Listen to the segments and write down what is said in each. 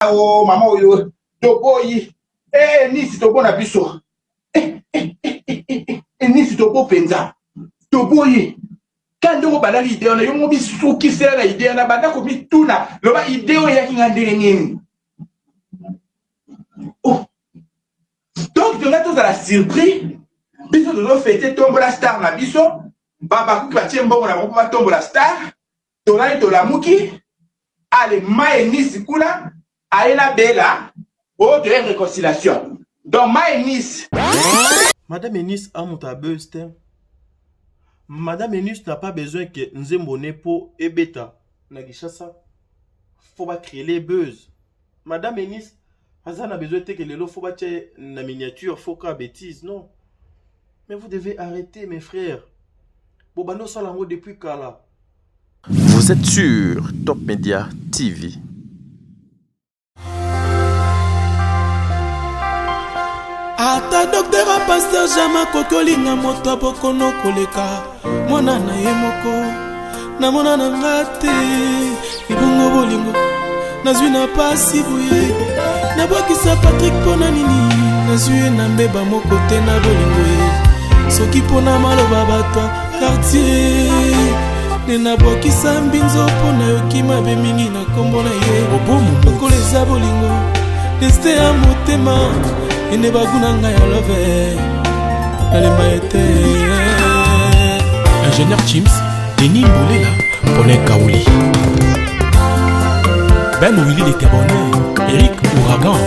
Oh mama oyo toboyi nisi tobona biso nisi tobo penza toboyi kando balali idée na yo mo bisukisela na idée na banda ko mituna loba idée oyo yaki ngandele nini. Oh donc de là tous à la surprise biso tozo fêter tombola star na biso baba ku batie mbongo na moko ba tombola star tolai tolamuki ale mai nisi kuna Aïna Bella, oh, de la réconciliation. Donc, Maïnis. Madame Eunice a monté à Beustin. Madame Eunice n'a pas besoin que nous ayons pour ebeta. Nagishasa. Faut pas créer les buzz. Madame Eunice, Hazan a besoin que les lots faut pas la miniature, faut qu'à bêtise, non. Mais vous devez arrêter, mes frères. Bobano Salango depuis Kala. Vous êtes sur Top Media TV. Ata docteur a pasteur jama kokolinga moto bokono koleka mwana na ye moko na mona na ngate ibongo bolingo nazwi na pasi boye na bokisa Patrick pona nini nazwi na mbeba moko te na bolingo ye soki pona maloba bato quartier ne na bokisa mbinzo pona yoki mabe mingi na kombo na ye obomo tokoleza bolingo este ya motema ene baguna nga ya love nalemba ete ingénieur Chims Denis Mbolela Paulin Kaouli Ben Willy de Tebonne Eric Ouragan.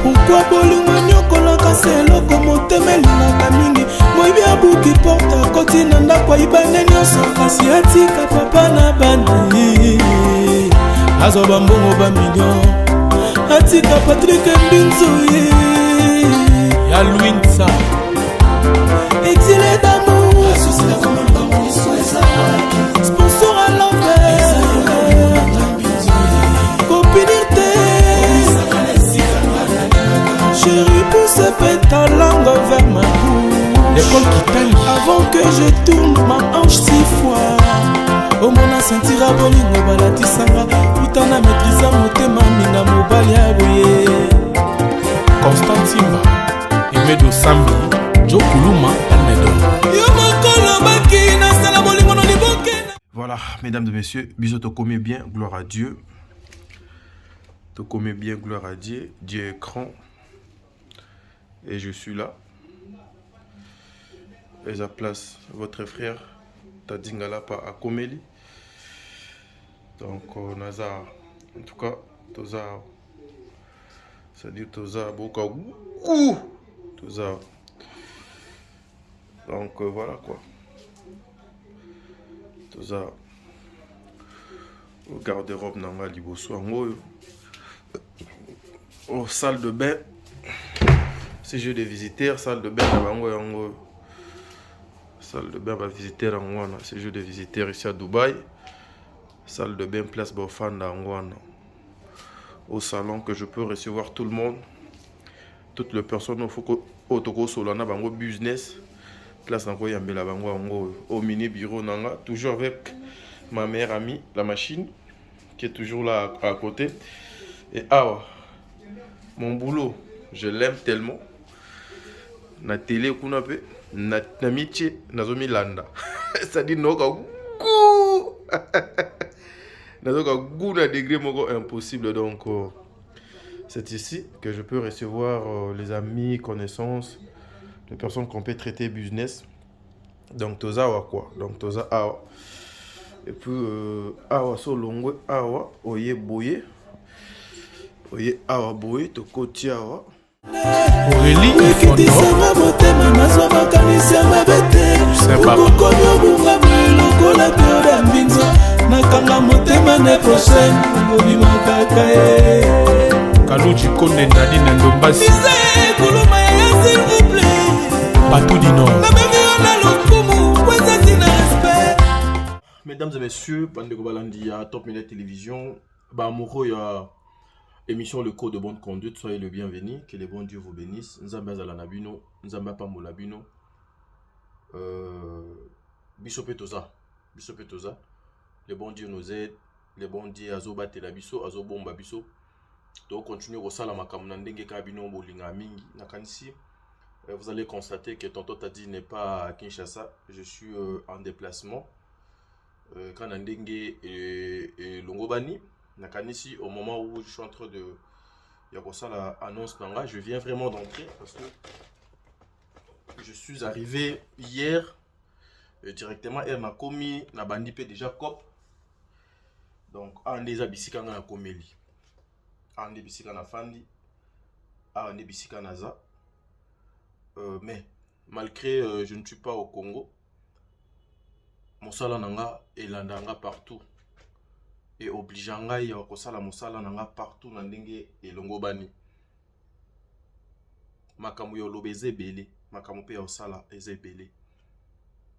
Pourquoi bolingo nyokolaka seloko motema elingaka mingi moyibi abuki porta koti na ndako ayibane nyonso kasi atika papa na bana azwa bambongo bamillion atika Patrick Mbinzo ye ya Louinsa exilé d'amour sponsor à l'envers copinité chérie pousse ta langue vers ma bouche l'école qui t'aime avant que je tourne ma hanche 6 fois au mona sentira bolingo balatisanga putana maîtrisa motema minga mobali ya boye Constantima Emedo Sambi Joe Kuluma Voilà, mesdames et messieurs, bisous, te commet bien, gloire à Dieu. Te commet bien, gloire à Dieu. Dieu est grand. Et je suis là. Et je place votre frère Tadingala à Komeli. Donc, Nazar, en tout cas, Toza, c'est-à-dire Toza, Bokaou, Toza. Donc, voilà quoi. Toza, au garde-robe, Nanga Liboso, au salle de bain, c'est jeu de visiteurs, salle de bain, salle de bain, visiteurs, c'est jeu de visiteurs ici à Dubaï. Salle de bain, place Bofanda, au salon que je peux recevoir tout le monde. Toutes les personnes, il faut que Solana bango business. Place Nango Yambela bango au mini bureau Nanga. Toujours avec ma meilleure amie, la machine, qui est toujours là à côté. Et mon boulot, je l'aime tellement. Na télé, na métier, na zomi landa. Ça dit non, na degré impossible. Donc c'est ici que je peux recevoir les amis, connaissances, les personnes qu'on peut traiter business. Donc toza wa quoi, donc toza awa. Et puis awa so longue awa oye boye awa boye to koti awa. Aurélie ekitisanga motema nazwa makanisi ya mabete okokomi obunga lokola peo ya mbinzo nakanga motema ne prochaine obimakaka ye Kaluji Konde Nadine Ndombasi kuluma ya s'il vous plaît Batou du Nord na lokumu kweza na respect. Mesdames et messieurs, Pandeko Balandi à Top Media Télévision, amoureux ya émission Le Code de bonne conduite, soyez le bienvenu, que le bon Dieu vous bénisse. Nzamba Zalanabino, Nzamba Pamolabino, Bisopetoza, le bon Dieu nous aide, le bon Dieu Azoba Telabiso, Azobomba Biso, Donc continuer au sala makamuna ndenge kabino bolinga mingi nakanisi. Vous allez constater que tonton Tadi n'est pas à Kinshasa. Je suis en déplacement. Quand ndenge et Longobani nakanisi au moment où je suis en train de Yakosala annonce nanga, je viens vraiment d'entrer parce que je suis arrivé hier directement elle m'a commis na bandipe déjà cop. Donc ande za bisika na komeli. Ande bisika na fandi. Ande bisika na za. Mais malgré je ne suis pas au Congo, mosala nanga elandanga partout et obligeanga ya kosala mosala nanga partout na ndenge elongobani. Makambo yo lobeze belé, makambo pe ya osala ezebele.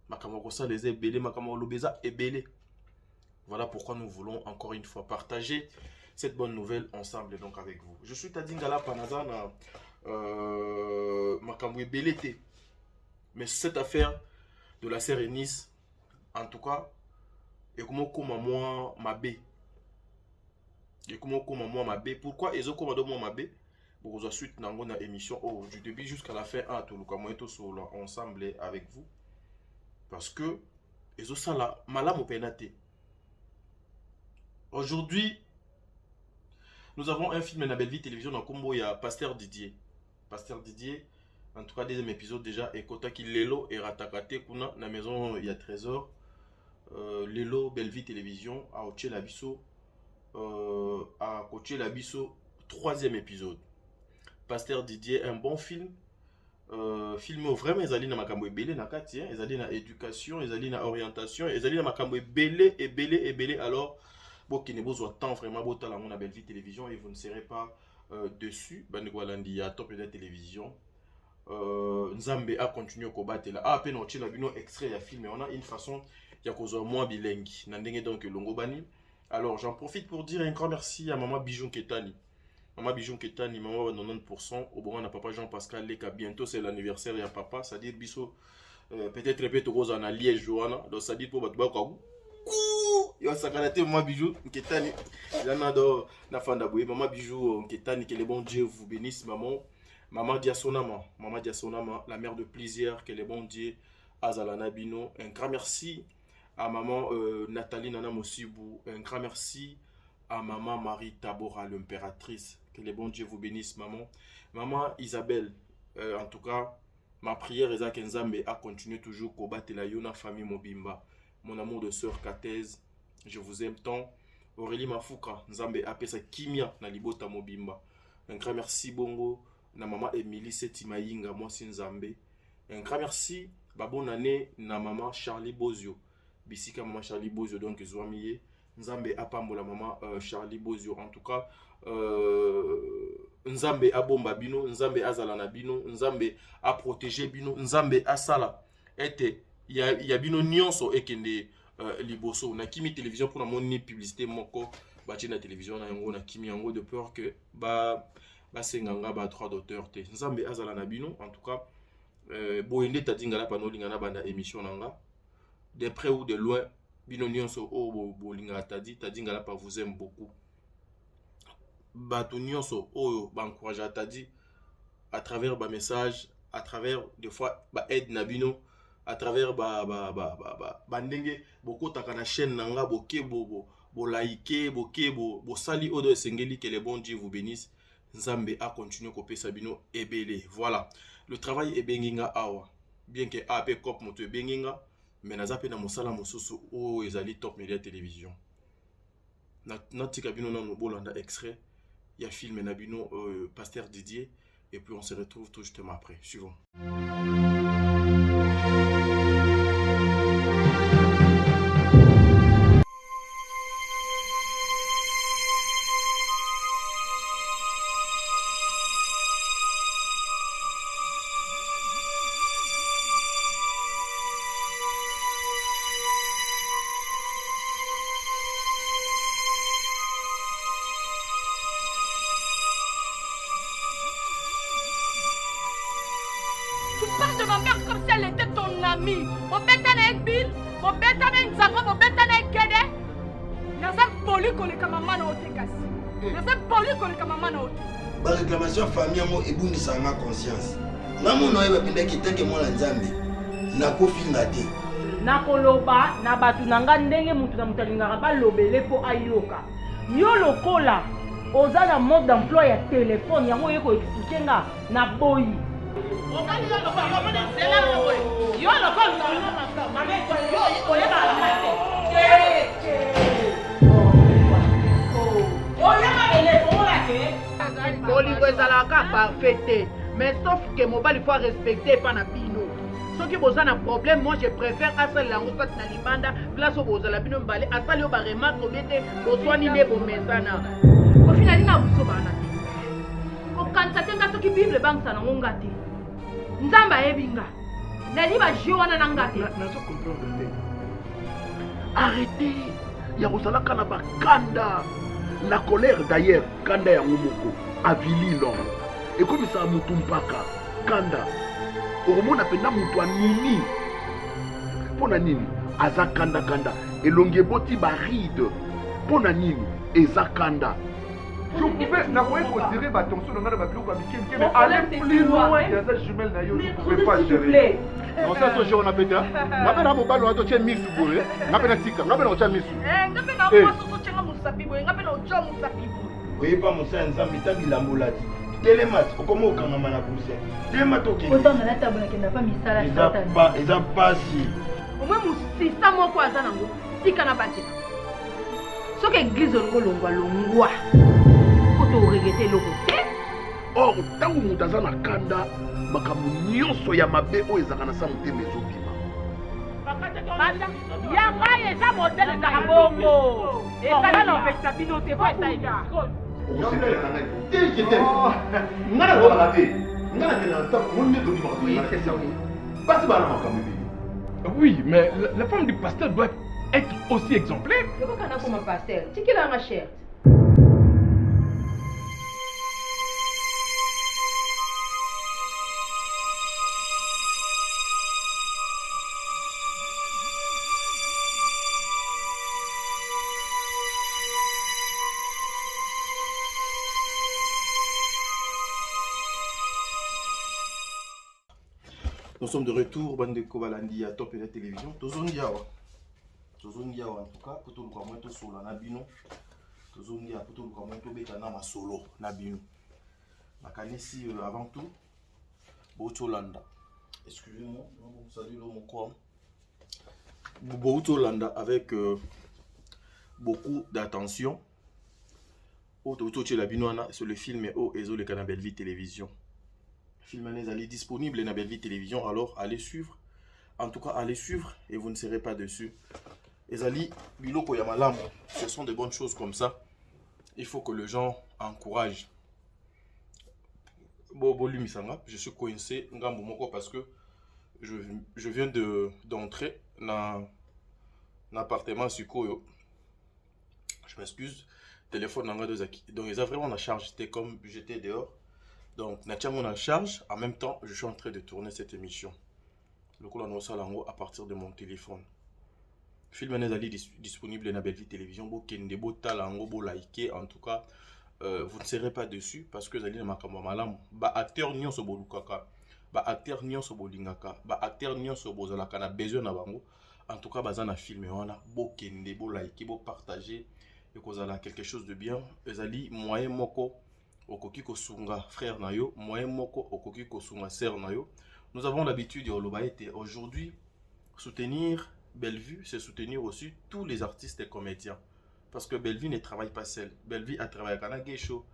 Makambo kosala ezebele, makambo lobeza ebele. Voilà pourquoi nous voulons encore une fois partager cette bonne nouvelle ensemble donc avec vous. Je suis Tadingala Panazana makambo ebelete. Mais cette affaire de la sœur Eunice, en tout cas, et comment moi mabe. Et comment moi mabe. Pourquoi ils ont commandé moi mabe? Pour vous ensuite dans la émission du début jusqu'à la fin tout le moment tout sur ensemble avec vous. Parce que ils ont ça là malam au penate. Aujourd'hui, nous avons un film dans Belle Vie Télévision dans Combo, il y a Pasteur Didier. Pasteur Didier, en tout cas, deuxième épisode déjà, et Kota qui Lelo et Ratakate, Kuna, dans la maison, il y a Trésor. Lelo, Belle Vie Télévision, à Oche Labiso, à Oche Labiso, troisième épisode. Pasteur Didier, un bon film. Film vraiment, ils allaient dans Makambo Belé, dans Kati, ils allaient dans éducation, ils allaient dans orientation, ils allaient dans Makambo Belé, et Belé, alors. Qui ne vous attend vraiment beau talent à Belle Vie Télévision et vous ne serez pas dessus. Bandegwalandi à Top de Télévision. Nzambe a continué à combattre là. À peine on tire la extrait ya film. On a une façon il y a cause moins bilingue. Nandenge donc Longobani. Alors j'en profite pour dire un grand merci à Maman Bijou Ketani. Maman Bijou Ketani, maman 90%. Au bon on a papa Jean-Pascal Leka. Bientôt c'est l'anniversaire de papa. Ça dit biso peut-être répète rose en Liège Johanna. Donc ça dit pour battre bakou. Yo sakalate Maman Bijou Ketani là dans na fanda boye Maman Bijou Ketani que le bon Dieu vous bénisse maman Diasonama la mère de plaisir que le bon Dieu azalana bino. Un grand merci à maman Nathalie Nana Mosibou, un grand merci à maman Marie Tabora l'impératrice, que le bon Dieu vous bénisse maman Isabelle. En tout cas ma prière est à Kenzambe a continué toujours combattre la yona famille Mobimba. Mon amour de sœur Katez, je vous aime tant. Aurélie Mafouka, Nzambe apesa Kimia na libota Mobimba. Un grand merci bongo na maman Émilie Setimaïnga moi si Nzambe. Un grand merci ba bonne année na maman Charlie Bozio. Bisika maman Charlie Bozio donc Zouamiye. Nzambe apambola maman Charlie Bozio. En tout cas Nzambe abomba bino, Nzambe azalana bino, Nzambe a protégé bino, Nzambe asala était il y a bino nyonso ekende liboso na kimi télévision pour na moni publicité moko bati na télévision na yango na kimi yango de peur que ba senganga ba droit d'auteur te Nzambe azala na bino. En tout cas boyende tadinga la panolinga na banda émission nanga de près ou de loin bino nyonso o bolinga tadinga la pa vous aime beaucoup bato nyonso o ba encourager tadi à travers ba message, à travers des fois ba aide na bino, à travers bandenge beaucoup takana chaîne nanga boke bo liker boke bo sali odo esengeli que le bon Dieu vous bénisse. Nzambe a continué kope sabino ebele. Voilà, le travail est benginga awa bien que AP cop moto benginga mais nazape na mosala mosusu o ezali Top Media Télévision na tika bino na bolanda extrait il y a film na bino Pasteur Didier et puis on se retrouve tout justement après. Suivons. parles de ma mère comme si elle était ton amie. Mon bêta n'est Bill, mon bêta n'est Nzanga, mon bêta n'est Kede. Nazak poli koleka maman na otekasi. naza poli koleka mama na oto baréclamation famille yango ebungisanga conscience namona oyo bapindaki teke mwana nzambe nakofinga te nakoloba na bato na nga ndenge mutu na mutu alingaka balobele mpo ayoka yo lokola oza na mode d'emploi ya telefone yango oye koexplike nga na boyi bolingo ezalaka parfait te mais sauf que mobali faut respecter pas na bino soki boza na problème moi je préfère asalela yango soit na libanda place oyo bozala bino mbale asali yo baremarque obi ete boswani nde bomesana kofinali na busobana te kokanisa te nga soki bible ebangisa nango nga te nzambe ayebi nga nali bajio wana na nga te nazo comprendre te arrêtez ya kozalaka na bakanda la colère d'ailleurs kanda yango moko avili lor ekomisaka mutu mpaka kanda okomona mpenza mutu anini mpo na nini aza kanda elongi eboti baride mpo na nini eza kanda Je pouvais, n'avouer qu'on dirait, attention, on a le bateau comme Mickey, mais aller plus loin, il y a des jumelles d'ailleurs, je ne pouvais pas gérer. Non, ça, c'est on a pété. On a un mobile, on a touché Miss Boulé, on a pété Tika, on a pété Miss. oye pa mosa nzambe tabilambo lati telema okoma okangama na kurse telema tokende eza pasi omwe musista moko aza nango tika na bakena soki eglize olingo longwa koto oregete eloko te or ntango moto aza na kanda makambo nyonso ya mabe oyo ezalaka na sa motema ezobima yanga eza modele ezaka bongo ezala na opekisa bino te po etaina Oui, mais la femme du pasteur doit être aussi exemplaire. Nous sommes de retour, bande de Kobalandi à Top et la télévision. Tozongiawa, en tout cas, pour tout le monde, tout solo, Nabino. Tozongia, pour tout le monde, tout bétana, ma solo, Nabino. Makanisi, avant tout, Botolanda. Excusez-moi, salut mon quoi. Botolanda avec beaucoup d'attention. Sur le film Ezo le Canal Belleville Télévision. Le film est disponible dans Belleville Télévision, alors allez suivre. En tout cas, allez suivre et vous ne serez pas dessus. Ezali biloko ya malamu, ce sont de bonnes choses comme ça. Il faut que les gens encouragent. Je suis coincé parce que je viens d'entrer dans l'appartement Sukoyo. Je m'excuse. Téléphone dans deux acquis. Donc ils ont vraiment la charge. C'était comme j'étais dehors. Donc Natia mon en charge. En même temps, je suis en train de tourner cette émission. Le coup à partir de mon téléphone. Le film est disponible dans Belleville Télévision. En tout cas, vous ne serez pas dessus parce que vous allez malam. Acteur nyon so bolukaka. Acteur nyon so bolingaka. Acteur nyon so bozalaka na besoin na bango. En tout cas, bazana film wana bo kende bo like bo partager. Et qu'on a quelque chose de bien. Ezali moyen moko okoki kosunga frère nayo, moyen moko okoki kosunga sœur nayo. Nous avons l'habitude de aujourd'hui soutenir Bellevue, c'est soutenir aussi tous les artistes et comédiens. Parce que Bellevue ne travaille pas seul. Bellevue a travaillé à Kana Gesho,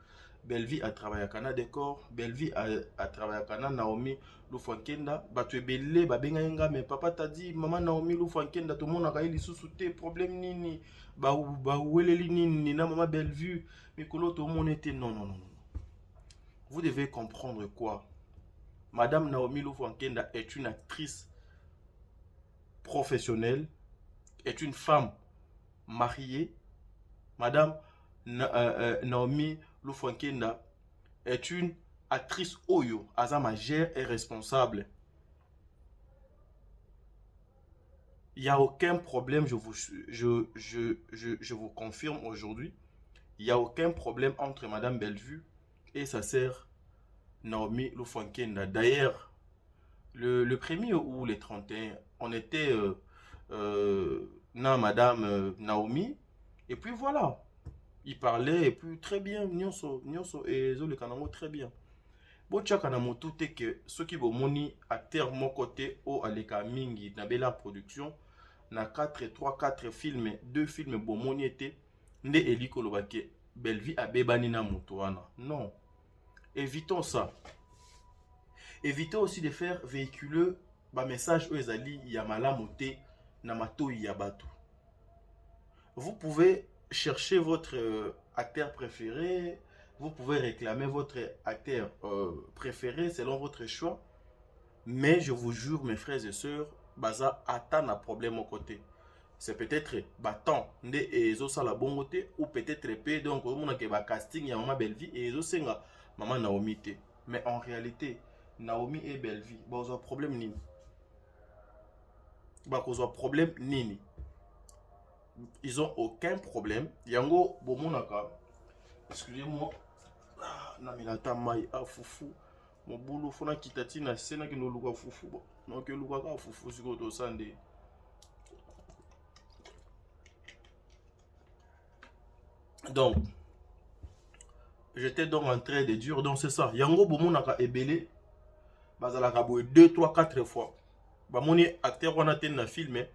Bellevue a travaillé à Kana Décor, Bellevue a travaillé à Kana Naomi Lufankenda. Batue belé babenga yenga mais papa t'a dit maman Naomi Lufankenda tout le monde a gagné les sous-soutés problème nini ba weleli nini na maman Bellevue mais kolo tout le monde était non. Vous devez comprendre quoi? Madame Naomi Lufankenda est une actrice professionnelle, est une femme mariée. Madame Naomi Lufankenda est une actrice Oyo, azamagère et responsable. Il n'y a aucun problème, je vous confirme aujourd'hui. il n'y a aucun problème entre Madame Bellevue et sa sœur Naomi Lufwankenda. D'ailleurs, le 1er ou le 31, on était dans Madame Naomi, et puis voilà, il parlait, et puis très bien, nyonso et zo le kanango très bien. Bon, tchaka na motu te que ceux qui vont moni acteur mon côté au aleka mingi na bela production na 3-4 films, 2 films bon moni était nde eliko lobake Bellevue abebani na motu wana. Non, évitons ça. Évitez aussi de faire véhiculer ba message ezali ya malamu te na matoi ya bato. Vous pouvez chercher votre acteur préféré, vous pouvez réclamer votre acteur préféré selon votre choix, mais je vous jure mes frères et sœurs, baza atteint un problème au côté. C'est peut-être battant de ezo sala bongo te ou peut-être pe donc on a que ba casting ya Maman Bellevue et ezo senga Maman Naomi te. Mais en réalité Naomi et Bellevue, bah, ils ont un problème nini. Bah, ils ont un problème nini. Ils ont aucun problème. Yango, bomonaka. Excusez-moi. Naminata mai a fufu. Mon boulot, fona kitati na sena ki no luka fufu. Donc, luka ka fufu siko to sande. Donc, j'étais donc en train de dire, donc c'est ça. Yango, bomonaka ebele. Bazalaka boye 2, 3, 4 fois. Ba moni acteur wana ten na film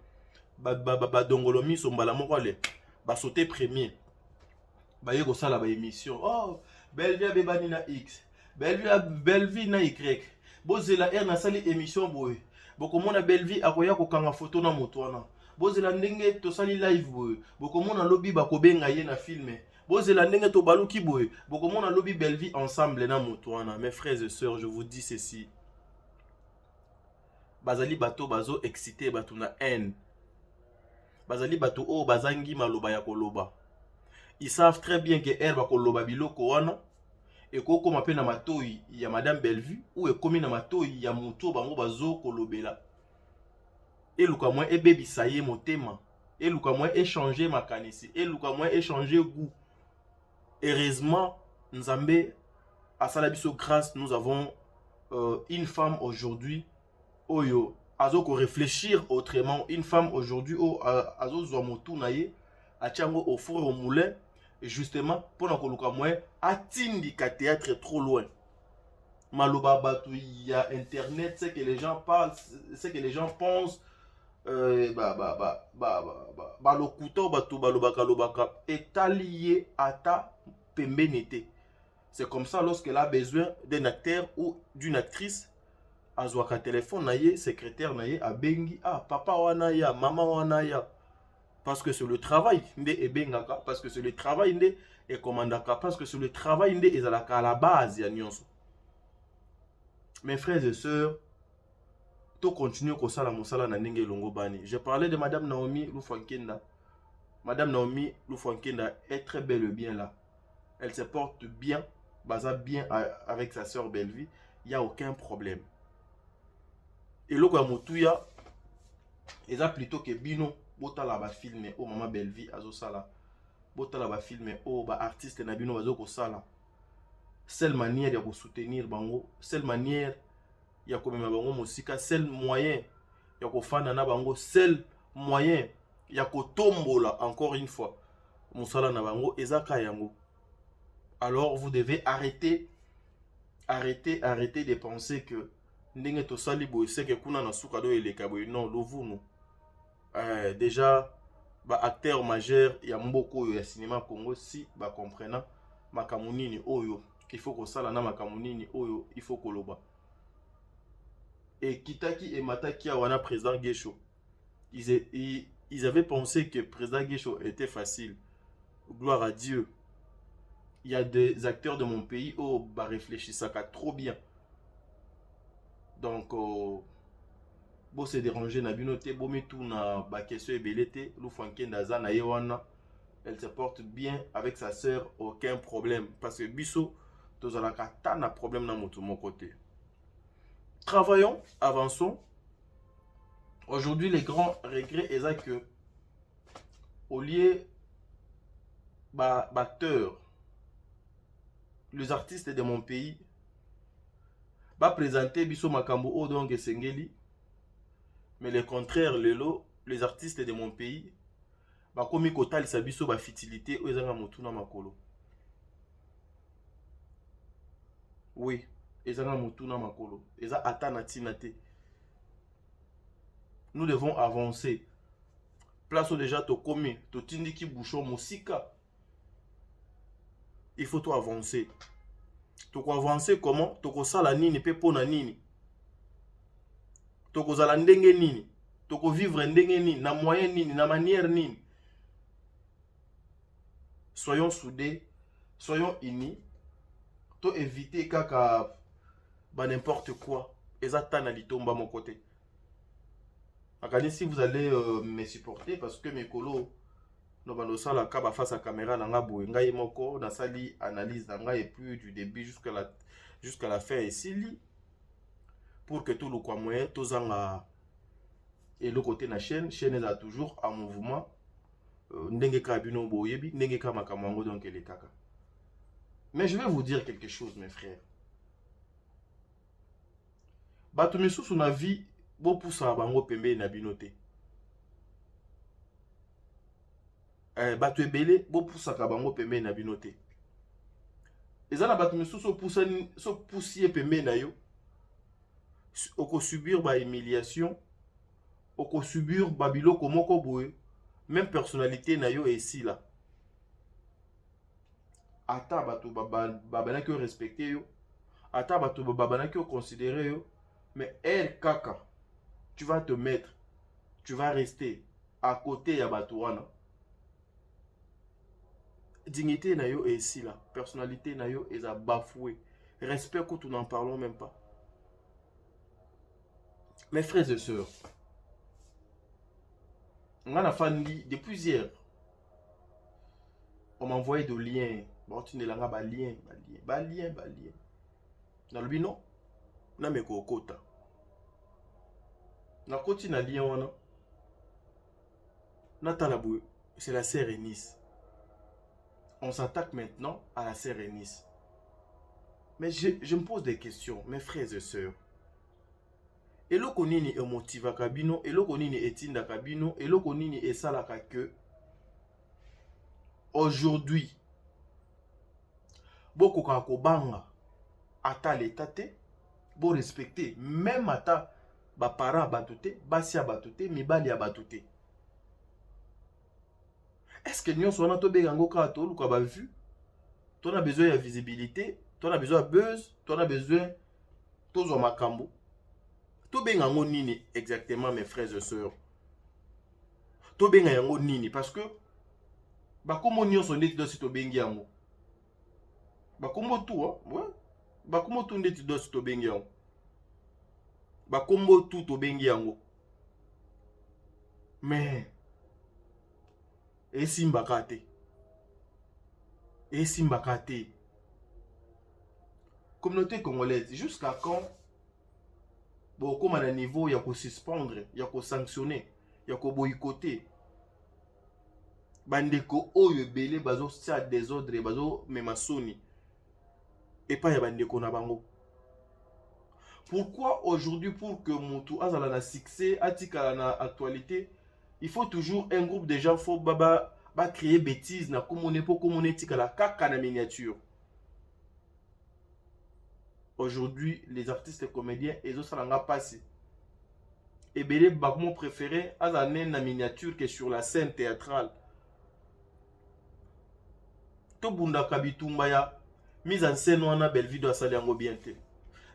ba dongolomi so mbala moko le ba sauter premier. Ba yeko sala ba émission. Oh, Bellevue bebani na X. Bellevue na Y. Bozela R na sali émission boye. Boko mona Bellevue akoya ko kanga photo na moto wana. Bozela ndenge to sali live boye. Boko mona lobby ba ko benga ye na film. Bozela ndenge to baluki boye. Boko mona lobby Bellevue ensemble na moto wana. Mes frères et sœurs, je vous dis ceci. Bazali bato bazo excité bato na haine. Bazali bato o bazangi maloba ya koloba. Ils savent très bien que elle va koloba biloko wana et koko mape na matoi ya Madame Bellevue ou ekomi na matoi ya muto bango bazo kolobela. Et luka moi e bebisa ye motema. Et luka moi échanger makanisi. Et luka moi échanger goût. Heureusement, Nzambe à Salabiso grâce, nous avons une femme aujourd'hui. Oyo, azo ko réfléchir autrement. Une femme aujourd'hui, azo zomotu naye, atiango au four au moulin, et justement, pour na koluka mwen, atindi ka théâtre trop loin. Maloba batu, il y a internet, c'est que les gens parlent, c'est que les gens pensent, balokuto batu balobaka lobaka, est allié à ta pembenete. C'est comme ça lorsqu'elle a besoin d'un acteur ou d'une actrice. Azwaka téléphone naye, secrétaire naye, a bengi, ah, papa wana ya, maman wana ya. Parce que c'est le travail, nde e bengaka, parce que c'est le travail, nde e commandaka, parce que c'est le travail, nde ezalaka à la base, ya nyonso. Mes frères et sœurs, to continue ko sala mosala na ndenge longo bani. Je parlais de Madame Naomi Lufwankenda. Madame Naomi Lufwankenda est très belle bien là. Elle se porte bien, baza bien avec sa sœur Bellevue, il n'y a aucun problème. Et le Motuya, ils ont plutôt que Bino, Botala va filmer au Maman Bellevue, Azo Sala, Botala va filmer au artiste Nabino Bazoko Sala. Seule manière de soutenir Bango, seule manière de même Bango Mosika, seul moyen de faire Nana Bango, seul moyen de tombola encore une fois. Moussala Nabango, Ezaka Yango. Alors vous devez arrêter de penser que ndenge to sali boy c'est que kuna na suka do eleka boy non lovuno déjà ba acteur majeur ya mboko ya cinéma Congo si ba comprenant makamunini oyo il faut ko sala na makamunini oyo il faut koloba et kitaki et mataki ya wana président Gesho ils avaient pensé que président Gesho était facile. Gloire à Dieu. Il y a des acteurs de mon pays où bah réfléchissent trop bien. Donc, bon, c'est dérangé, Nabinote, bon, mais tout na bakeso et belete, Lufwankenda za na yewana, elle se porte bien avec sa sœur, aucun problème. Parce que biso, tozalaka ta na problème na moto mon côté. Travaillons, avançons. Aujourd'hui, les grands regrets est que, au lieu acteurs, les artistes de mon pays, va présenter biso makambo o donc esengeli, mais le contraire les artistes de mon pays ba komi kotalisa biso ba fitilité o ezanga motuna makolo. Oui, ezanga motuna makolo, eza atana tinate. Nous devons avancer. Place où déjà to komi, to tindiki bouchon mosika. Il faut tout avancer. Toko avancer comment? Toko sala nini pe pona nini? Toko zala ndenge nini? Toko vivre ndenge nini? Na moyen nini? Na manière nini? Soyons soudés, soyons unis. To éviter kaka n'importe quoi. Ezata na litomba mon côté. Akani si vous allez me supporter parce que mes colos no sala ka ba face à caméra na nga boye ngai moko na sali analyse na nga et puis du début jusqu'à la fin ici pour que tout le quoi moyen tozanga et le côté na chaîne est toujours en mouvement ndenge ka bino boyebi ndenge ka makamango donc les kaka. Mais je vais vous dire quelque chose mes frères. Bato misusu na vie bo poussa bango pembe na binote. Bato ebele bo poussa ka bango pembe na binote. Ezana bato misusu so poussie pembe na yo. Oko subir ba humiliation, oko subir babiloko moko boye, même personnalité na yo ici là. Ata bato babana que respecter yo, ata bato babana que considérer yo, mais elle kaka, tu vas te mettre, tu vas rester à côté ya bato wana. Dignité na yo est ici là, personnalité na yo est à bafouer, respect que nous n'en parlons même pas. Mes frères et sœurs, on a famille depuis hier, on m'a envoyé des liens, bon tu ne l'as pas lien. Dans le bino, na me kokota. Na koti na lien wana, na talabou, c'est la sœur Eunice. On s'attaque maintenant à la sœur Eunice. Mais je me pose des questions, mes frères et sœurs. Eloko nini emotiva kabino, eloko nini etinda kabino, eloko nini esalaka que aujourd'hui, boko kakobanga ata l'état te, bo respecter, même ata ba parents batute, basi batute, mibali batute. Est-ce que nous sommes en train de luka ba vu? Tu as besoin de visibilité, tu as besoin de buzz, tu as besoin de makambo. Tu as besoin nini exactement mes frères et sœurs. Tu as besoin nini parce que ba komo nyo so ndeti do sito bengi yango. Ba komo tout ouais. Ba komo tout ndeti do sito bengi yango. Ba komo tout to bengi yango. Mais et simbakate. Communauté congolaise, jusqu'à quand bon comme à un niveau il y a qu'à suspendre, il y a qu'à sanctionner, il y a qu'à boycotter. Bandeko oyo belé bazo tia désordre bazo memasoni. Et pas ya bandeko na bango. Pourquoi aujourd'hui pour que Moutou azala na succès, atika na actualité, il faut toujours un groupe de gens faut ba créer bêtises na komone po komone tika la kaka na miniature. Aujourd'hui, les artistes et comédiens ils ont salanga passé. Et belé ba mon préféré azane na miniature que sur la scène théâtrale. To bunda kabitumba ya mise en scène wana Belleville doit salir en bien te.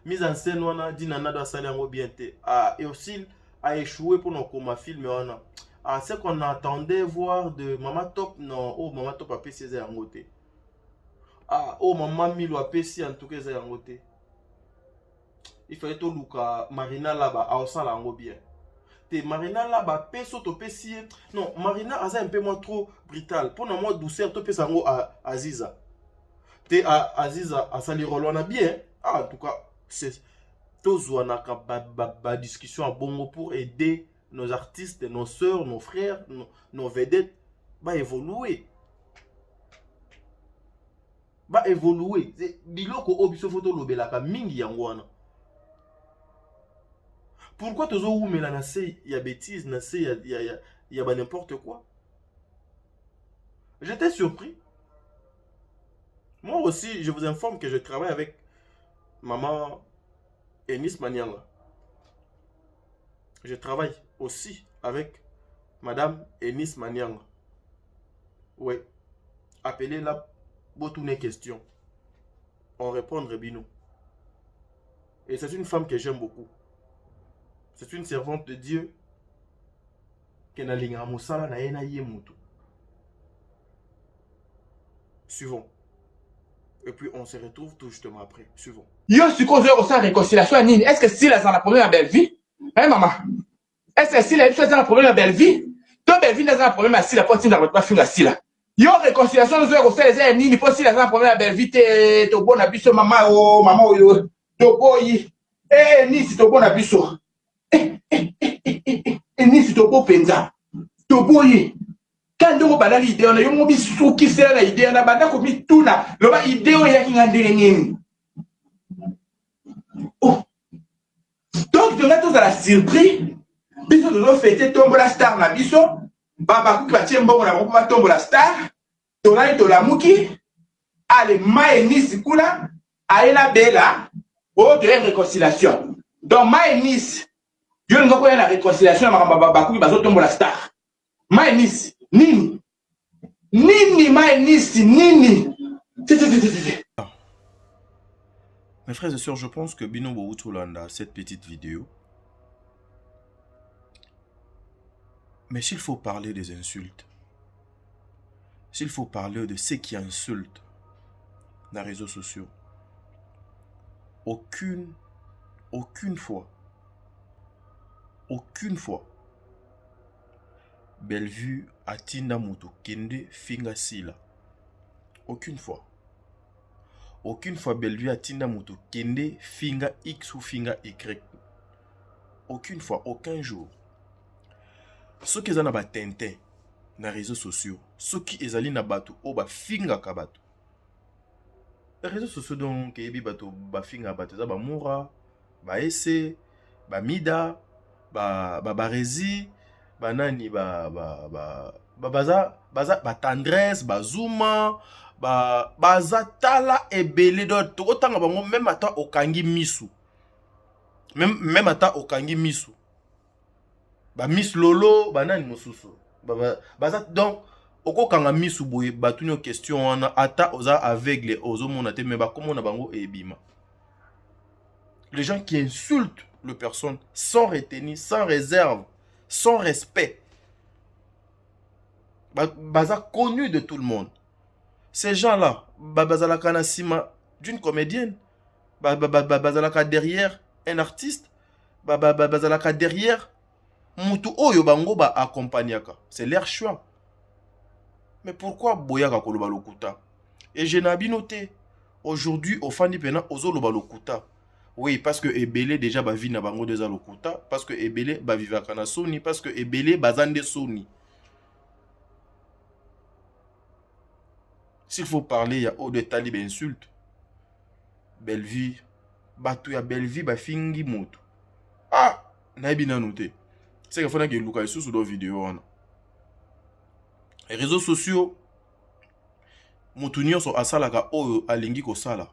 Mise en scène wana Dinana doit salir en bien te. Ah et aussi a échoué pour nos comme film wana. Ah ce qu'on attendait voir de Mama Top non oh Mama Top a PC za yangote. Ah oh Mama Milo a PC en tout cas za yangote. Il fallait to luka Marina là-bas a osala yango bien. Te Marina là-bas peso to PC non Marina a un peu moins trop brutal. Pour moi douceur to pesa yango à Aziza. Te Aziza a sali rolona bien. Ah en tout cas c'est tozwana ba discussion à bongo pour aider nos artistes, nos sœurs, nos frères, nos vedettes va évoluer. va évoluer. Biloko obiso photo lobelaka mingi yangwana. Pourquoi tu as mais là il y a bêtises, il y a n'importe quoi. J'étais surpris. Moi aussi, je vous informe que je travaille avec maman Enis Manianga. Je travaille aussi avec madame Enis Manianga. Oui. Appelez-la pour toutes les questions. On répond Rebino. Et c'est une femme que j'aime beaucoup. C'est une servante de Dieu. Suivons. Et puis on se retrouve tout justement après. Suivons. Yo suppose que ça réconciliation à Nini. Est-ce que si la a problème à Belleville? Hein maman? Est-ce que si la a un problème à Belleville? Toi Belleville n'a un problème à si la porte n'a pas fait la si là. Yo réconciliation nous avons fait les Nini pour si la a un problème à Belleville te bon abisso maman oh maman yo to boy. Eh ni si to bon abisso. Ni si to bon penza. To boy. Quand on a l'idée, on a eu un sou qui sert à l'idée, on a battu comme tout là. L'on idée on y a qui a dernier. Oh. Donc de là tous à la surprise, biso de fêter tombe la star na biso, baba ku patie mbongo na ko tombe la star, tolai tola muki, ale mai Nice kula, aela bela, o de réconciliation. Donc mai Nice, yo ngoko ya la réconciliation na baba ku bazo tombe la star. Mai Nice Nini mai Nice Nini. Mes frères et sœurs, je pense que Bino Boutulanda, cette petite vidéo. Mais s'il faut parler des insultes, s'il faut parler de ceux qui insultent dans les réseaux sociaux, aucune fois, Bellevue a Tinda Mutu Kende Finga Sila. Aucune fois Bellevue a Tinda Mutu Kende Finga X ou Finga Y. Aucune fois, aucun jour. Ceux qui ont na batente na réseaux sociaux, ceux qui ezali na batu o ba finga ka batu. Les réseaux sociaux donc ebi batu ba finga batu za ba mura, ba ese, ba mida, ba barezi, ba nani ba tendresse, ba zuma, baza tala ebele d'autres. Autant bango même ata okangi misu. Même ata okangi misu. Ba Miss Lolo, ba nani mosusu. Baza donc oko kanga misu boye batuni question wana ata oza aveugle ozo monate mais ba comment na bango ebima. Les gens qui insultent le personne sans retenue, sans réserve, sans respect. Baza connu de tout le monde. Ces gens-là, bazalaka na sima d'une comédienne, bazalaka derrière un artiste, bazalaka derrière mutu oyo bango ba accompagnaka. C'est leur choix. Mais pourquoi boyaka koloba lokuta? Et je n'ai noté aujourd'hui au fandi pena ozo loba lokuta. Oui, parce que ebele déjà ba vi na bango déjà lokuta, parce que ebele ba vivaka na soni, parce que ebele bazande soni. S'il faut parler, il y a au de talib insulte. Bellevue, batu ya Bellevue ba fingi moto. Ah, na bina noté. C'est qu'il faut que Lucas sous dans vidéo. Les réseaux sociaux, mutunyo so asalaka oyo alingi ko sala.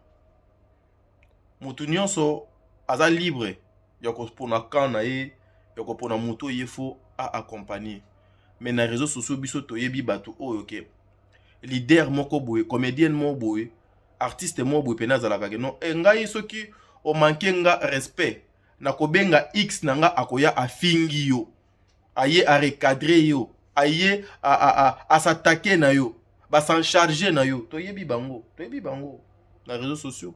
Mutunyo so aza libre. Yako pona kana ye, yako pona muto yefo a accompagner. Mais na réseaux sociaux biso toyebi batu oyo ke leader moko boye, comédienne moko boye, artiste moko boye pena zalaka ke non. E ngai soki o manke nga respect. Na kobenga X nanga akoya afingi yo. Aye a recadrer yo. Aye a s'attaquer na yo. Ba s'en charger na yo. Toyebi bango. Toyebi bango. Na réseaux sociaux.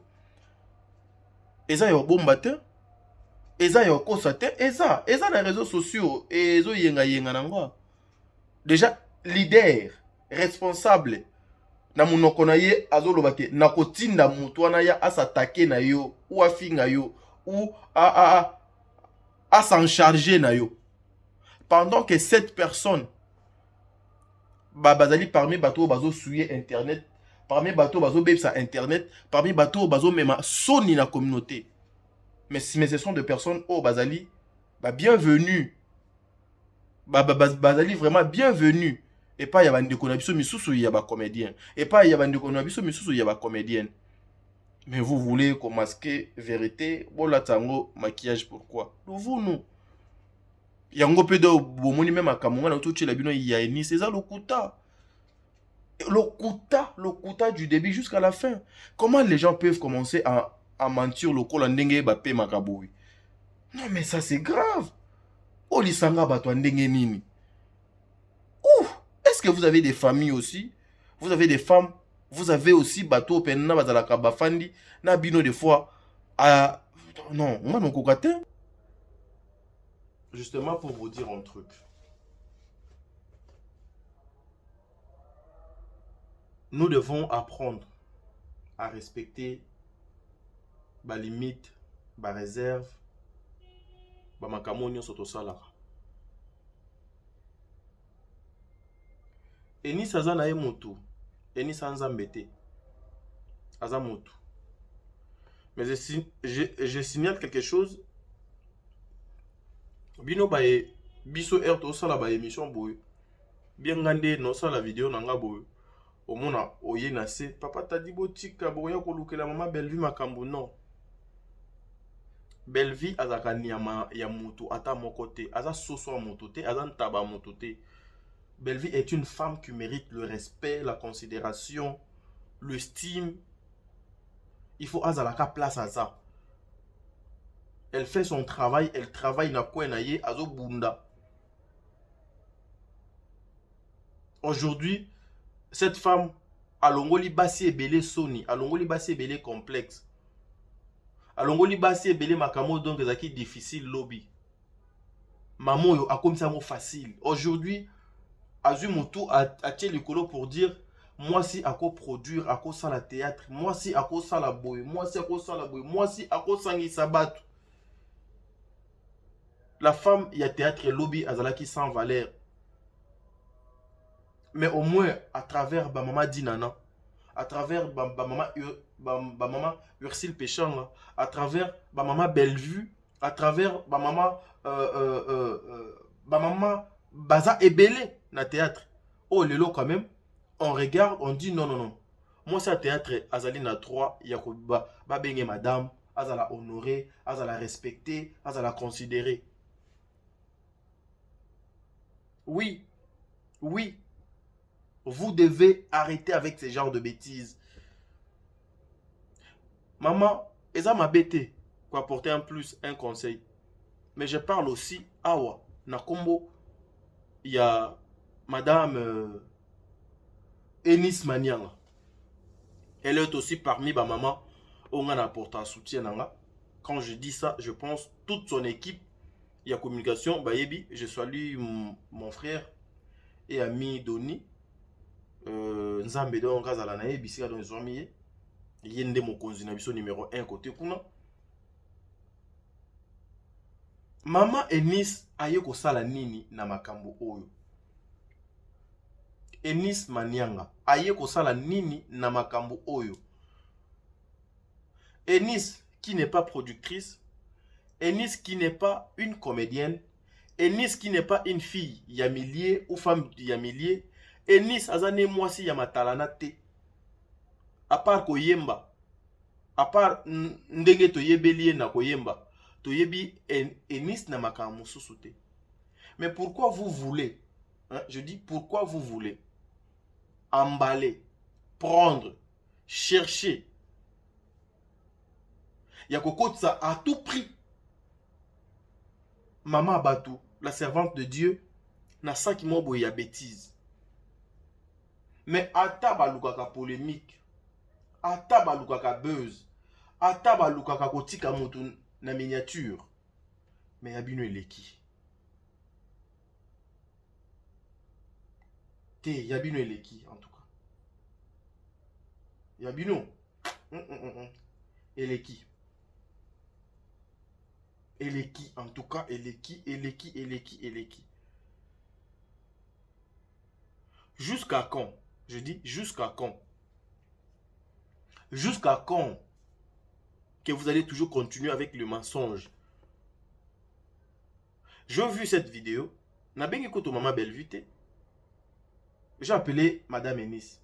Eza yo bomba te. Eza yo kosa te. Eza na réseaux sociaux. Ezo yenga nangwa. Déjà, leader, responsable. Na munoko na ye azoloba ke na kotinda mutu wana ya a s'attaquer na yo. Ou afinga yo. Ou à s'en charger na yo. Pendant que cette personne bazali parmi bateau bazo souiller internet, parmi bateau bazo bebsa internet, parmi bateau bazo mema soni na communauté. Mais ce sont des personnes oh bazali bienvenue. Bazali vraiment bienvenue. Et pas yaba ndeko na biso misusu yaba comédien. Et pas yaba ndeko na biso misusu yaba comédienne. Mais vous voulez qu'on masque vérité, bola tango maquillage pourquoi? Nous yango pedo bomoni même akamunga na to tshela bino ya ni c'est ça le kuta du début jusqu'à la fin. Comment les gens peuvent commencer à mentir le col ndenge ba pe makaboui? Non mais ça c'est grave. Oh lisanga bato ndenge nini? Ouf, est-ce que vous avez des familles aussi? Vous avez des femmes? Vous avez aussi bateau penna bazalaka bafandi na bino des fois non, moi non kokate. Justement pour vous dire un truc. Nous devons apprendre à respecter ba limite, ba réserve, ba makambo nyonso tosalaka. Eni saza na ye motu. Eni sans embêter. Aza motu. Mais je signale quelque chose. Bino bae biso erto sala ba émission boy. Bien ngande no sala vidéo nanga boy. Omona oye na se papa tadi botika boya ko lukela mama Bellevie makambo non. Bellevie azaka nyama ya motu ata moko te. Aza soso motu te, aza ntaba motu te. Bellevie est une femme qui mérite le respect, la considération, l'estime. Il faut azalaka place à ça. Elle fait son travail, elle travaille na kwenaye azo bunda. Aujourd'hui, cette femme alongoli basi ebele soni, alongoli basi ebele complexe. Alongoli basi ebele makamo donc ezaki difficile lobby. Maman yo akomisa mo facile. Aujourd'hui, Azu Moutou a tiré le colo pour dire moi si à quoi produire, à quoi ça la théâtre, moi si à quoi ça la boy, moi si à quoi ça la boy, moi si à quoi ça sabat. La femme, il y a théâtre et lobby azala qui sans valeur. Mais au moins à travers ba maman Dinana, à travers ba maman Ursule Péchang, à travers ba maman Bellevue, à travers ba maman Baza Ebele na théâtre. Oh lelo quand même, on regarde, on dit non. Moi c'est un théâtre azali na 3 yakoba ba benge madame, azala honorer, azala respecter, azala considérer. Oui. Vous devez arrêter avec ce genre de bêtises. Maman, eza m'a bêté pour apporter un plus, un conseil. Mais je parle aussi awa na kombo. Il y a Madame Enis Manianga. Elle est aussi parmi ma maman. On a apporté un soutien. Quand je dis ça, je pense toute son équipe. Il y a communication. Bayebi, je salue mon frère et ami Doni. Nzambe donc Gazalanae, Bissika dans les amis. Yende Mokonzi Nabiso numéro 1 côté Kuna. Maman Enis aye ko sala nini na makambo oyo. Enis Manianga aye ko sala nini na makambo oyo. Enis qui n'est pas productrice, Enis qui n'est pas une comédienne, Enis qui n'est pas une fille yamilier ou femme yamilier, Enis azane mwasi ya matalana te. À part koyemba, à part ndenge toyebelie na koyemba. Toyebi Enis na makambo susute. Mais pourquoi vous voulez, hein, je dis pourquoi vous voulez emballer, prendre, chercher Yakokotsa à tout prix. Maman Batou, la servante de Dieu, na saki mobo ya bêtise. Mais ata balukaka polémique, ata balukaka buzz, ata balukaka kotika mutu na miniature. Mais Yabino eleki. Te Yabino eleki en tout cas. Yabino eleki. Eleki en tout cas, eleki. Jusqu'à quand? Je dis jusqu'à quand? Jusqu'à quand que vous allez toujours continuer avec le mensonge? J'ai vu cette vidéo. N'a bien écouté maman Belvité. J'ai appelé Madame Enis.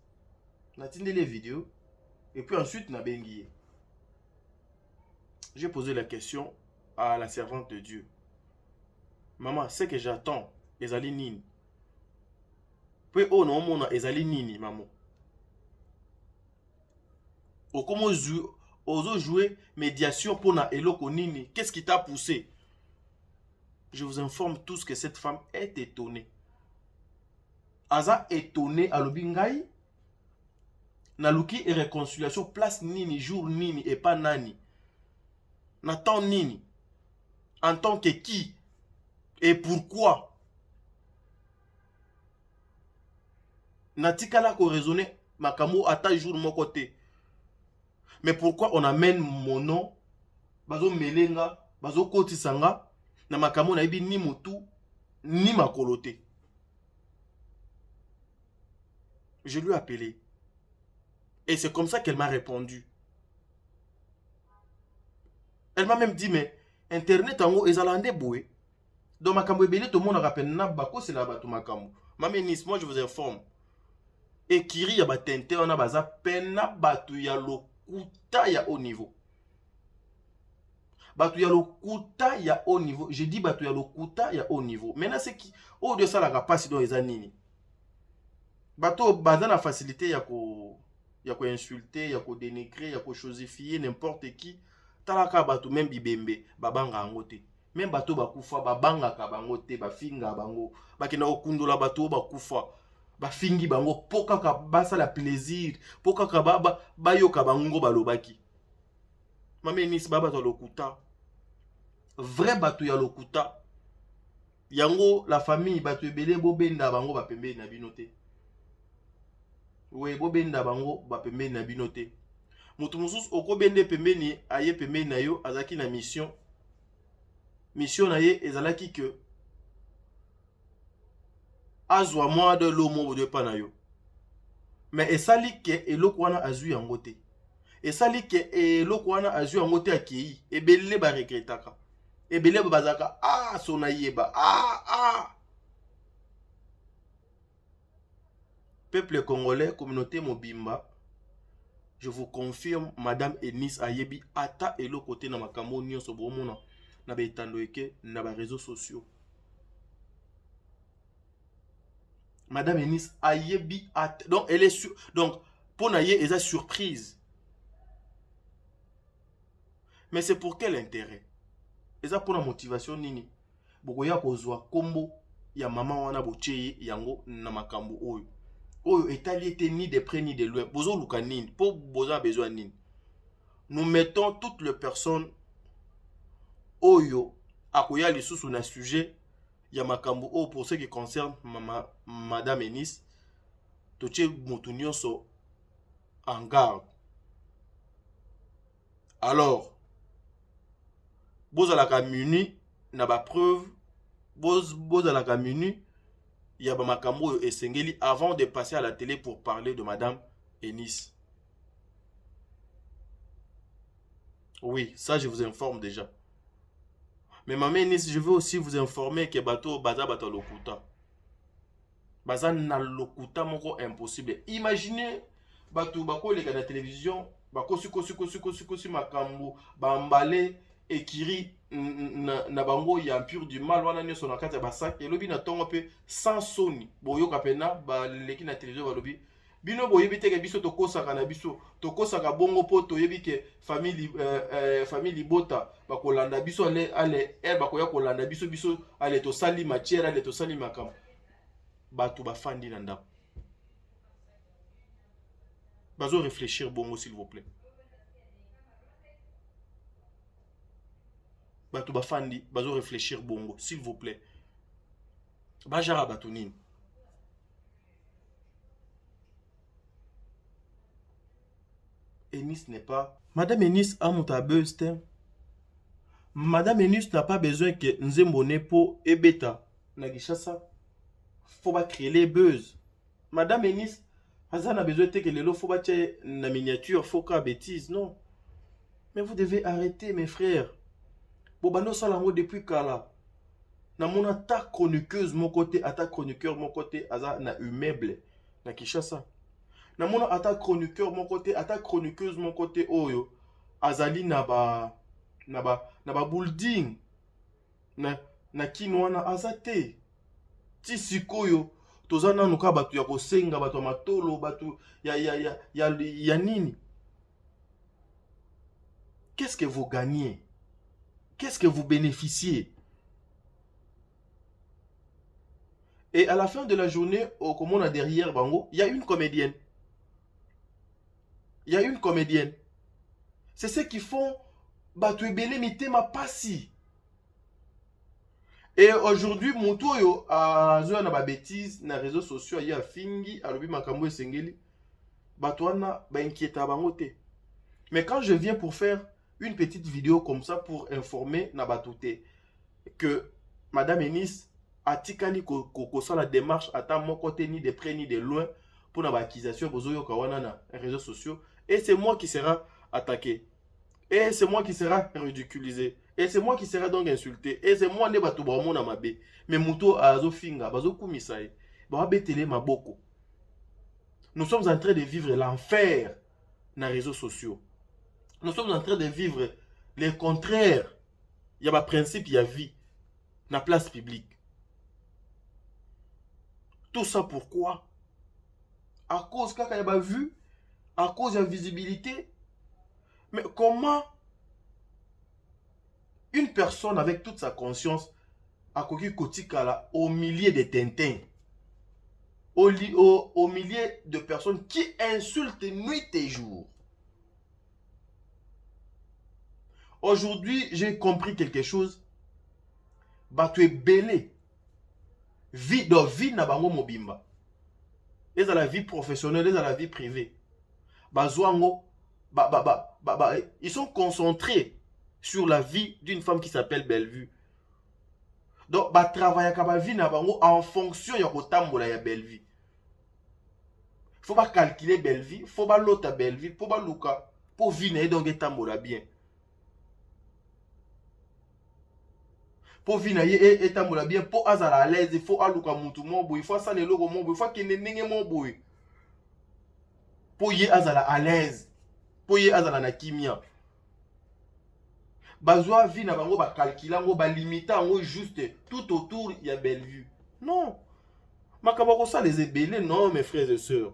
On a attendu les vidéos. Et puis ensuite, n'a bien guillé. J'ai posé la question à la servante de Dieu. Maman, c'est que j'attends. Ezali nini. Puis oh non, mon ezali nini, maman. Au comment jouer médiation pour na eloko nini. Qu'est-ce qui t'a poussé? Je vous informe tous que cette femme est étonnée. Aza étonné à l'obingaï. Naluki et réconciliation place nini, jour nini et pas nani. N'attend nini. En tant que qui? Et pourquoi? Natikala ko raisonner makamo ata jour mon côté. Mais pourquoi on amène mon nom? Bazo melenga, bazo kotisanga. Na makamo na ibi ni motu ni makolote. Je lui ai appelé. Et c'est comme ça qu'elle m'a répondu. Elle m'a même dit, mais Internet en haut est alandé boué. Donc makamo ebele tout le monde rappelle na bako c'est là-bas tout makamo. Mame Nice, moi je vous informe. Et Kiri ya batente on a baza pena batu ya lokuta ya haut niveau. Batu ya lokuta ya haut niveau. J'ai dit batu ya lokuta ya haut niveau. Maintenant c'est qui au de ça la capacité dans les anini. Batu baza na facilité ya ko insulter, ya ko dénigrer, ya ko chosifier n'importe qui. Talaka batu même bibembe babanga ngote. Même batu bakufa babanga ka bangote, bafinga bango. Bakina okundola batu bakufa. Bafingi bango poka ka basa la plaisir, poka ka bayoka bango balobaki. Mame Nice baba to lokuta. Vrai batu ya lokuta. Yango la famille batu ebele bobenda bango bapembe na binote. Oui, bobenda bango bapembe na binote. Mutu mususu okobende pembeni aye pembeni na yo azaki na mission. Mission na ye ezalaki que azwa moi de l'homo de panayo. Mais esali ke eloko wana azui yango te. Esali ke eloko wana azui yango te akei ebele ba regretaka. Ebele bazaka sona yeba Peuple congolais, communauté mobimba, je vous confirme, Madame Enis ayebi ata elo côté na makambo nyonso bomona na betando eke na ba réseaux sociaux. Madame Enis ayebi ata, donc elle est sur, donc pour naye eza surprise. Mais c'est pour quel intérêt? Eza pour la motivation nini? Bokoya kozwa kombo ya maman wana bocheye yango na makambo oyo. Oyo etali était ni de près ni de loin. Bozo luka nini, pour boza besoin nini. Nous mettons toutes les personnes oyo akoya lisusu na sujet ya makambo oyo pour ce qui concerne Madame Enis. Toche mutu nyonso en garde. Alors, bozalaka muni na ba preuve, bozalaka muni ya ba makambo esengeli avant de passer à la télé pour parler de Madame Enis. Oui, ça je vous informe déjà. Mais Maman Enis, je veux aussi vous informer que bato baza lokuta. Baza na lokuta moko impossible. Imaginez bato bako leka na télévision, bako suko makambo, bambale ekiri na bango ya pur du mal wana nyoso na kati ya basak elobi na tongo pe sans soni boyoka pena ba leki na télévision balobi bino boyebi teke biso tokosaka na biso tokosaka bongo po toyebi ke famille libota bakolanda biso ale bakoya kolanda biso ale tosali matière ale tosali makam bato bafandi na ndako bazo réfléchir bongo s'il vous plaît. Bato bafandi bazo réfléchir bongo s'il vous plaît. Bajara batonine. Enis n'est pas. Madame Enis a monté à Beustin. Madame Enis n'a pas besoin que Nzembone po ebeta. Nagishasa. Faut pas créer les buzz. Madame Enis Azana besoin de que les lots faut battre la miniature, faut qu'à bêtise, non. Mais vous devez arrêter, mes frères. Bobano salango depuis kala. Na mon attaque chroniqueuse mon côté, attaque chroniqueur mon côté, aza na immeuble na Kishasa. Na mon attaque chroniqueur mon côté, attaque chroniqueuse mon côté oyo. Azali na ba building na kinwana azate. Ti sikoyo tozana nuka batu ya kosenga batu matolo batu ya nini. Qu'est-ce que vous gagnez? Qu'est-ce que vous bénéficiez? Et à la fin de la journée, comme on a derrière Bango, il y a une comédienne. Il y a une comédienne. C'est ceux qui font Batu Ebele Mitema Passi. Et aujourd'hui, Moutoyo a joué na bêtise na réseaux sociaux, il y a Fingi, a lobi makambo esengeli. Batuana ba inquiéta bangote. Mais quand je viens pour faire une petite vidéo comme ça pour informer na batute que Madame Enis a tikali ko la démarche à mon côté ni de près ni de loin pour na accusation bozoyo kawana na réseaux sociaux, et c'est moi qui sera attaqué, et c'est moi qui sera ridiculisé, et c'est moi qui sera donc insulté, et c'est moi ne batu ba mona mabe, mais muto azo finga bazo kumisae ba betele maboko. Nous sommes en train de vivre l'enfer na réseaux sociaux. Nous sommes en train de vivre le contraire. Il y a un principe, il y a vie. Na place publique. Tout ça pourquoi? À cause qu'il y a pas vu, à cause de la visibilité. Mais comment une personne avec toute sa conscience a coquille kotikala au milieu de Tintin, au milieu de personnes qui insultent nuit et jour? Aujourd'hui, j'ai compris quelque chose. Batu ebele. Vie na bango mobimba. Les à la vie professionnelle, les à la vie privée. Bazwango, ils sont concentrés sur la vie d'une femme qui s'appelle Bellevue. Donc, travailler à vie na bango en fonction de kotambola ya Bellevue. Faut pas calculer Bellevue, faut pas l'autre Bellevue, faut pas luka pour vivre donc tambola bien. Pour venir et tambola bien, pour azala à l'aise, il faut aluka mutu mobo, il faut ça le logo mobo, il faut qu'il n'ait mobo. Pour y azala à l'aise, pour y azala na kimia. Bazwa vi na bango ba calculer ngo ba limiter ngo juste tout autour il y a Bellevue. Non. Makabako ça les ébélés, non mes frères et sœurs.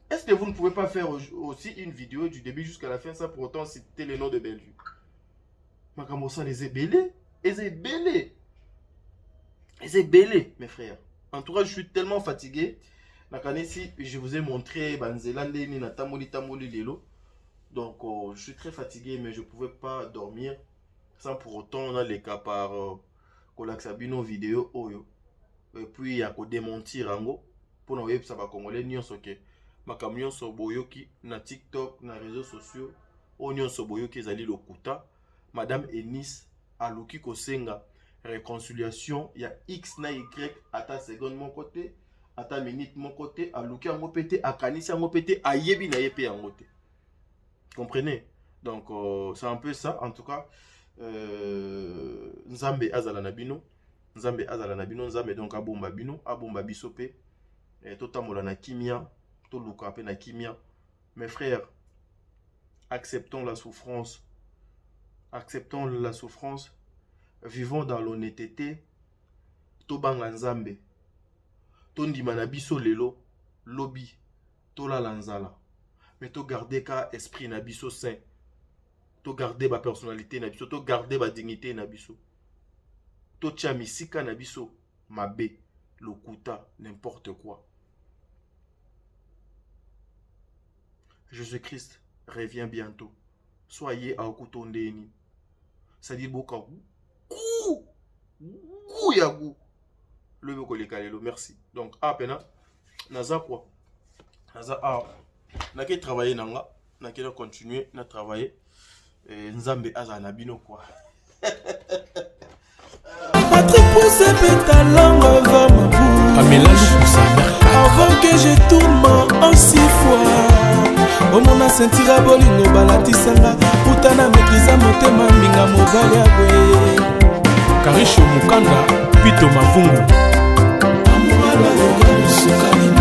Est-ce que vous ne pouvez pas faire aussi une vidéo du début jusqu'à la fin sans pour autant citer le nom de Bellevue? Makabako ça les ébélés. Et c'est belé. Et c'est belé, mes frères. En tout cas, je suis tellement fatigué. Si je vous ai montré Banzelande ni na tamoli lelo. Donc, je suis très fatigué, mais je ne pouvais pas dormir sans pour autant on a les cas par Kolaxabino vidéo oyo. Et puis, il y a qu'à démentir ango. Pour nous, ça va congolais ni on soke. Ma camion so boyoki na TikTok, na réseaux sociaux. Onyon so boyoki zali lokuta. Madame Enis Aluki Kosenga, réconciliation, il y a X na Y à ta seconde mon côté, à ta minute mon côté, Aluki en pété, à Kanisi en pété, à Yebi na Yepé en côté. Comprenez? Donc, c'est un peu ça, en tout cas. Nzambe Azala Nabino, Nzambe Azala Nabino, Nzambe donc Abomba Bino, Abomba Bisope, et Totamola na Kimia, Toluka na Kimia. Mes frères, acceptons la souffrance. Acceptons la souffrance, vivons dans l'honnêteté, tobanga nzambe, tondima na biso lelo, lobi, tola lanzala, mais to garder ka esprit na biso sain, to garder ba personnalité na biso, to garder ba dignité na biso, to tia misika na biso, mabe, lokuta, n'importe quoi. Jésus-Christ revient bientôt. Soyez à Okutondeni. Ça dit beaucoup. Le boko le kalelo, merci. Donc, apena, naza quoi? Naza a, n'a qu'à travailler nanga, n'a qu'à continuer à travailler. Nzambe aza nabino quoi. Patrick Pousse pétalangue va ma boue. Amélage sa mère. avant que je tourne en 6 fois omona sentira bolingo balatisanga putana mekiza motema minga mobali aboye Karisho Mukanda Pito Mavungu Amwala Sukali